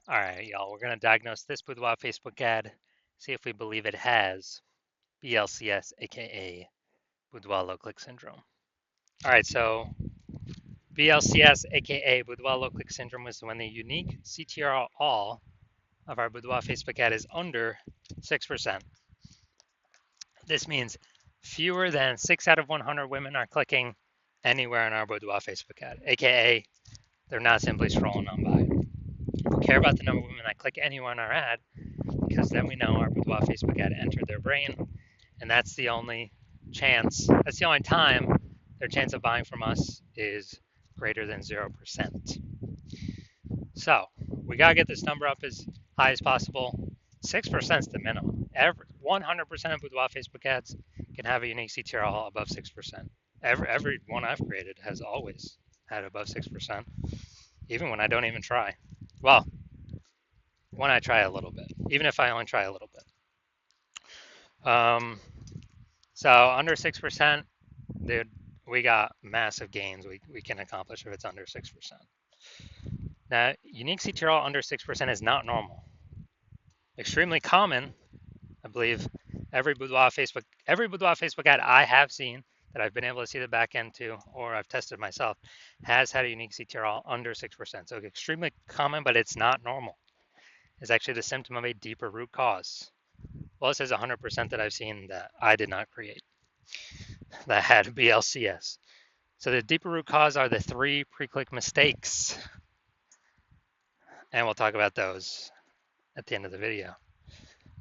All right, y'all, we're going to diagnose this Boudoir Facebook ad, see if we believe it has BLCS, aka Boudoir low click syndrome. All right, so BLCS, aka Boudoir low click syndrome, is when the unique CTR all of our Boudoir Facebook ad is under 6%. This means fewer than 6 out of 100 women are clicking anywhere in our Boudoir Facebook ad, aka they're not simply scrolling on by. We care about the number of women that click anywhere on our ad because then we know our Boudoir Facebook ad entered their brain, and that's the only time their chance of buying from us is greater than 0%. So we gotta get this number up as high as possible. 6% is the minimum. 100% of Boudoir Facebook ads can have a unique CTRL above 6%. Every one I've created has always had above 6%, even when I don't even try. Well, when I try a little bit, even if I only try a little bit. So under 6%, dude, we got massive gains we can accomplish if it's under 6%. Now, unique CTRL under 6% is not normal. Extremely common, I believe, every Boudoir Facebook ad I have seen that I've been able to see the back end to, or I've tested myself, has had a unique CTRL under 6%. So extremely common, but it's not normal. It's actually the symptom of a deeper root cause. Well, this is 100% that I've seen that I did not create that had BLCS. So the deeper root cause are the 3 pre-click mistakes, and we'll talk about those at the end of the video.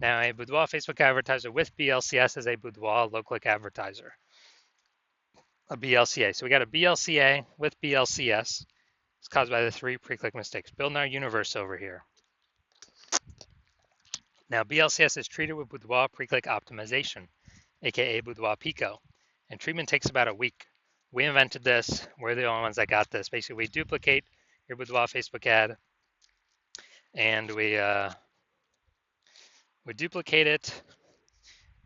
Now, a Boudoir Facebook advertiser with BLCS is a Boudoir low-click advertiser, a BLCA. So we got a BLCA with BLCS. It's caused by the 3 pre-click mistakes. Building our universe over here. Now, BLCS is treated with Boudoir pre-click optimization, aka Boudoir Pico, and treatment takes about a week. We invented this. We're the only ones that got this. Basically, we duplicate your Boudoir Facebook ad, and we duplicate it,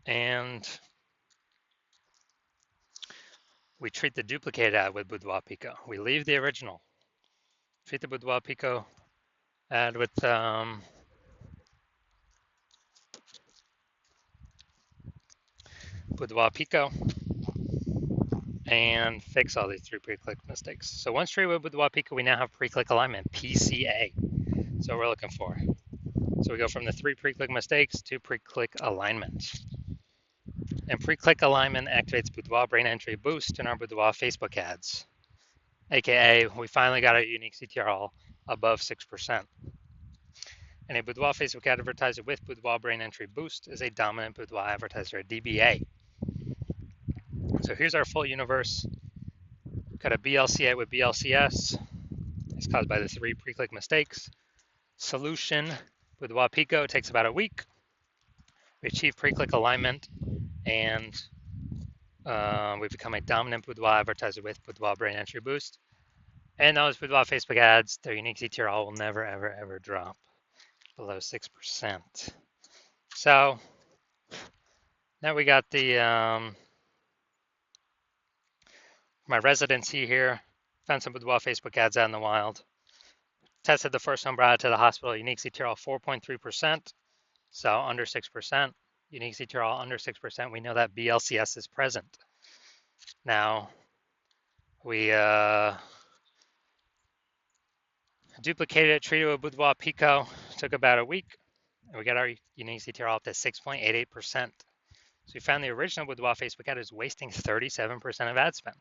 and we treat the duplicated ad with Boudoir Pico. We leave the original. Treat the Boudoir Pico ad with Boudoir Pico, and fix all these 3 pre-click mistakes. So once treated with Boudoir Pico, we now have pre-click alignment, PCA. So what we're looking for. So we go from the 3 pre-click mistakes to pre-click alignment. And pre-click alignment activates Boudoir brain entry boost in our Boudoir Facebook ads, aka we finally got a unique CTRL above 6%. And a Boudoir Facebook advertiser with Boudoir brain entry boost is a dominant Boudoir advertiser, a DBA. So here's our full universe. Got a BLCA with BLCS. It's caused by the 3 pre-click mistakes. Solution, Boudoir Pico, takes about a week. We achieve pre-click alignment, and we become a dominant Boudoir advertiser with Boudoir brain entry boost. And those Boudoir Facebook ads, their unique CTRL will never, ever, ever drop below 6%. So now we got the my residency here. Found some Boudoir Facebook ads out in the wild. Tested the first one, brought it to the hospital. Unique CTRL 4.3%, so under 6%. Unique CTRL under 6%. We know that BLCS is present. Now we duplicated it, treated it with Boudoir Pico. Took about a week, and we got our unique CTRL up to 6.88%. So we found the original Boudoir Facebook ad is wasting 37% of ad spend,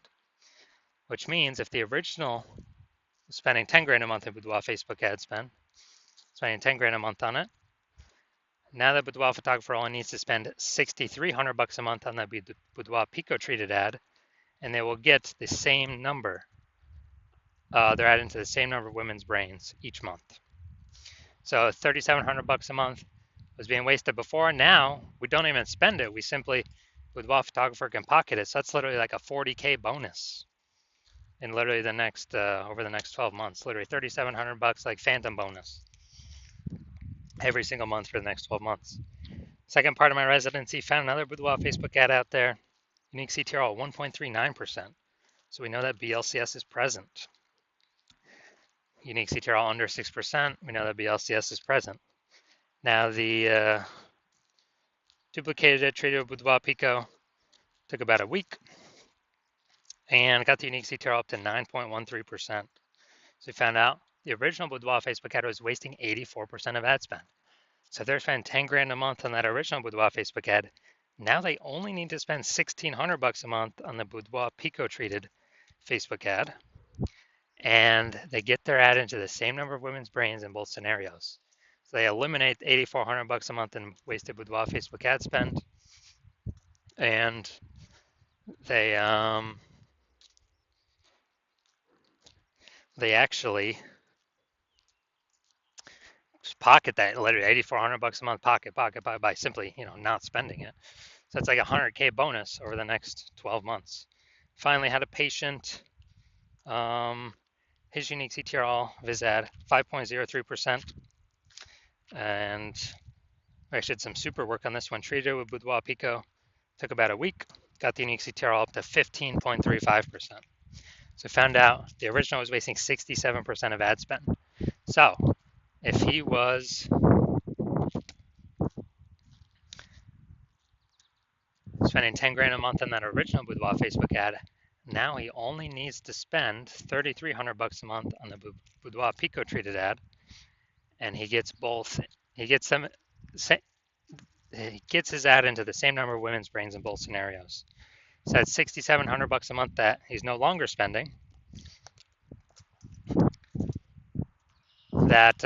which means if the original was spending 10 grand a month in Boudoir Facebook ad spend, spending 10 grand a month on it, now the Boudoir photographer only needs to spend $6,300 a month on the Boudoir Pico treated ad, and they will get the same number. They're adding to the same number of women's brains each month. So $3,700 a month was being wasted before. Now we don't even spend it. We simply, Boudoir photographer can pocket it. So that's literally like a 40K bonus in literally the next over the next 12 months. Literally $3,700 like phantom bonus every single month for the next 12 months. Second part of my residency, found another Boudoir Facebook ad out there. Unique CTRL 1.39%. So we know that BLCS is present. unique CTRL under 6%, we know that BLCS is present. Now the duplicated it, treated with Boudoir Pico, took about a week, and got the unique CTRL up to 9.13%. So we found out the original Boudoir Facebook ad was wasting 84% of ad spend. So if they're spending 10 grand a month on that original Boudoir Facebook ad, now they only need to spend $1,600 a month on the Boudoir Pico treated Facebook ad, and they get their ad into the same number of women's brains in both scenarios. So they eliminate $8,400 a month in wasted Boudoir Facebook ad spend, and they actually pocket that literally $8,400 a month pocket by simply not spending it. So it's like a 100K bonus over the next 12 months. Finally had a patient. His unique CTRL viz ad 5.03%, and we actually did some super work on this one. Treated it with Boudoir Pico, took about a week, got the unique CTRL up to 15.35%. So found out the original was wasting 67% of ad spend. So if he was spending 10 grand a month on that original Boudoir Facebook ad, now he only needs to spend $3,300 a month on the Boudoir Pico treated ad, and he gets both. He gets his ad into the same number of women's brains in both scenarios. So that's $6,700 a month that he's no longer spending. That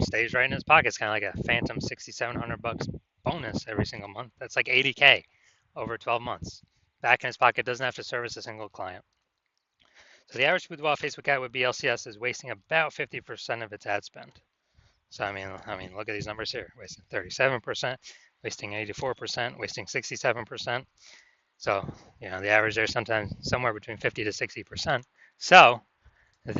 stays right in his pocket. It's kind of like a phantom $6,700 bonus every single month. That's like 80K over 12 months. Back in his pocket, doesn't have to service a single client. So the average Boudoir Facebook ad with BLCS is wasting about 50% of its ad spend. So I mean, look at these numbers here: wasting 37%, wasting 84%, wasting 67%. So the average there is sometimes somewhere between 50 to 60%. So if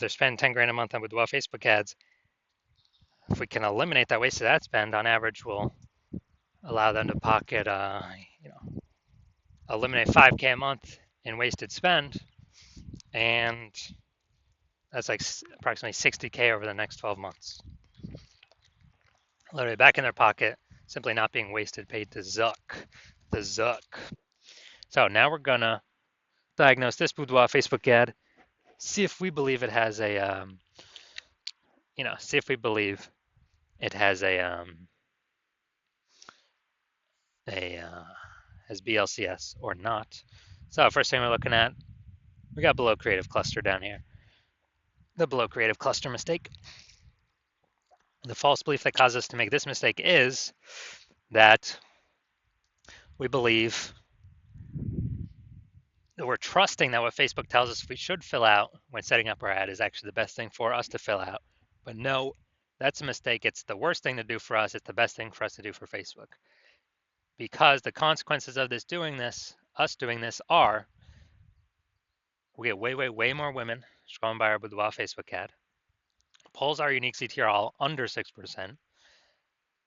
they're spending 10 grand a month on Boudoir Facebook ads, if we can eliminate that wasted ad spend, on average, we'll allow them to pocket, eliminate 5K a month in wasted spend, and that's like approximately 60K over the next 12 months. Literally back in their pocket, simply not being wasted, paid to Zuck. The Zuck. So now we're gonna diagnose this Boudoir Facebook ad, see if we believe it has a, see if we believe it has has BLCS or not. So first thing we're looking at, we got below creative cluster down here. The below creative cluster mistake. The false belief that caused us to make this mistake is that we believe that we're trusting that what Facebook tells us we should fill out when setting up our ad is actually the best thing for us to fill out. But no, that's a mistake. It's the worst thing to do for us. It's the best thing for us to do for Facebook. Because the consequences of us doing this are we get way more women scrolling by our Boudoir Facebook ad, pulls our unique CTRL under 6%,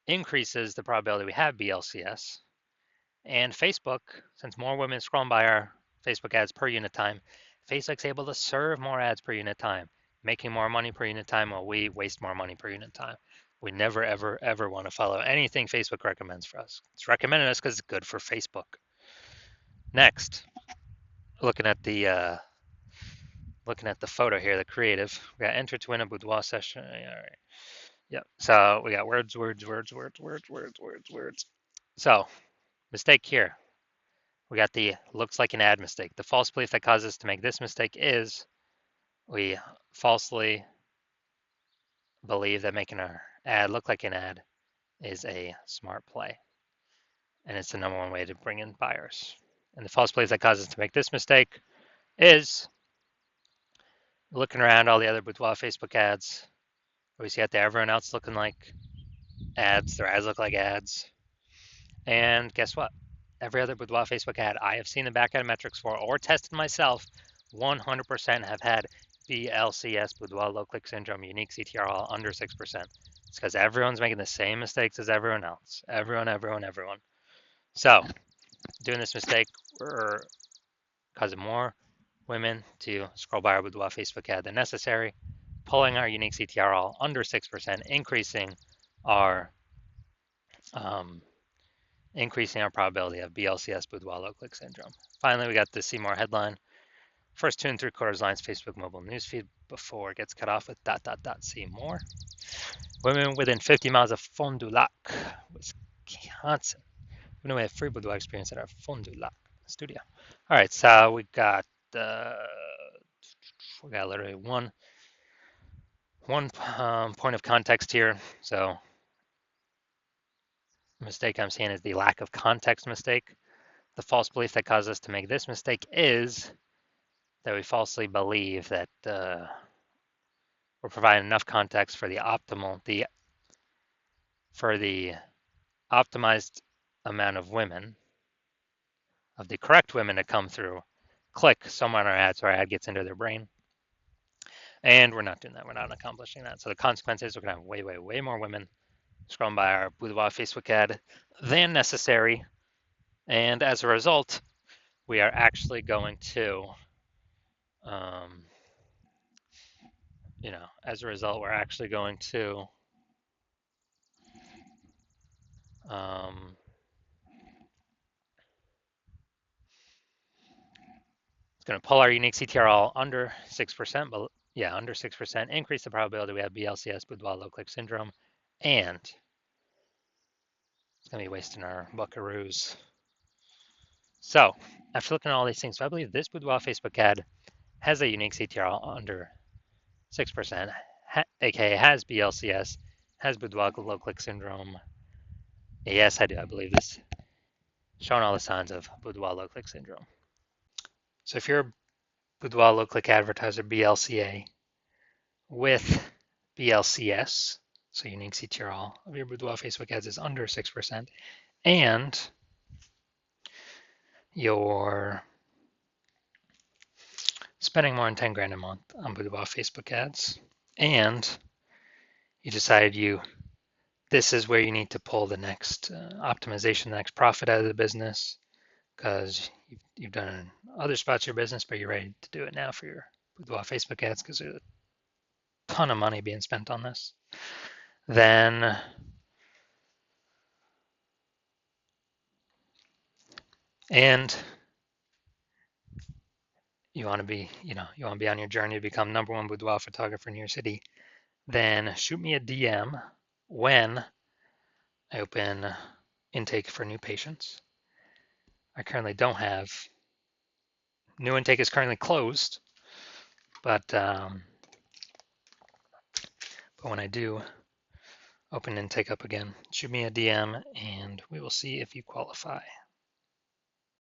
increases the probability we have BLCS, and Facebook, since more women scrolling by our Facebook ads per unit time, Facebook's able to serve more ads per unit time, making more money per unit time while we waste more money per unit time. We never, ever want to follow anything Facebook recommends for us. It's recommended us because it's good for Facebook. Next, looking at the photo here, the creative. We got enter to win a boudoir session. All right. Yep. So we got words. So mistake here. We got the looks like an ad mistake. The false belief that causes us to make this mistake is we falsely believe that making our ad look like an ad is a smart play. And it's the number one way to bring in buyers. And the false belief that causes us to make this mistake is looking around all the other boudoir Facebook ads. We see out there everyone else looking like ads. Their ads look like ads. And guess what? Every other Boudoir Facebook ad I have seen the back-end metrics for or tested myself, 100% have had BLCS, Boudoir low click syndrome, unique CTRL under 6%. It's because everyone's making the same mistakes as everyone else. Everyone. So Doing this mistake, we're causing more women to scroll by our Boudoir Facebook ad than necessary, pulling our unique CTR all under 6%, um, increasing our probability of BLCS Boudoir low click syndrome. Finally, we got the see more headline. First 2 3/4 lines Facebook mobile newsfeed before it gets cut off with ... See more. Women within 50 miles of Fond du Lac, Wisconsin. We know we have free boudoir experience at our Fond du Lac studio. All right, so we got literally one point of context here. So the mistake I'm seeing is the lack of context mistake. The false belief that caused us to make this mistake is that we falsely believe that we're providing enough context for the optimized amount of women, of the correct women to come through, click somewhere on our ad so our ad gets into their brain. And we're not doing that. We're not accomplishing that. So the consequence is we're going to have way, way, way more women scrolling by our Boudoir Facebook ad than necessary. And as a result, we are actually going to, as a result, we're actually going to it's going to pull our unique CTRL under 6%, but yeah, under 6%, increase the probability we have BLCS, Boudoir low click syndrome, and it's going to be wasting our buckaroos. So after looking at all these things, so I believe this Boudoir Facebook ad has a unique CTRL under 6%, aka has BLCS, has Boudoir low click syndrome. Yes, I do. I believe this, showing all the signs of Boudoir low click syndrome. So if you're a Boudoir low click advertiser BLCA with BLCS, so unique CTRL of your Boudoir Facebook ads is under 6%, and you're spending more than 10 grand a month on Boudoir Facebook ads, and you decided this is where you need to pull the next optimization, the next profit out of the business, because you've done other spots of your business, but you're ready to do it now for your Boudoir Facebook ads because there's a ton of money being spent on this. Then and you want to be on your journey to become #1 boudoir photographer in your city, then shoot me a DM when I open intake for new patients. I currently don't have. New intake is currently closed, but when I do open intake up again, shoot me a DM and we will see if you qualify.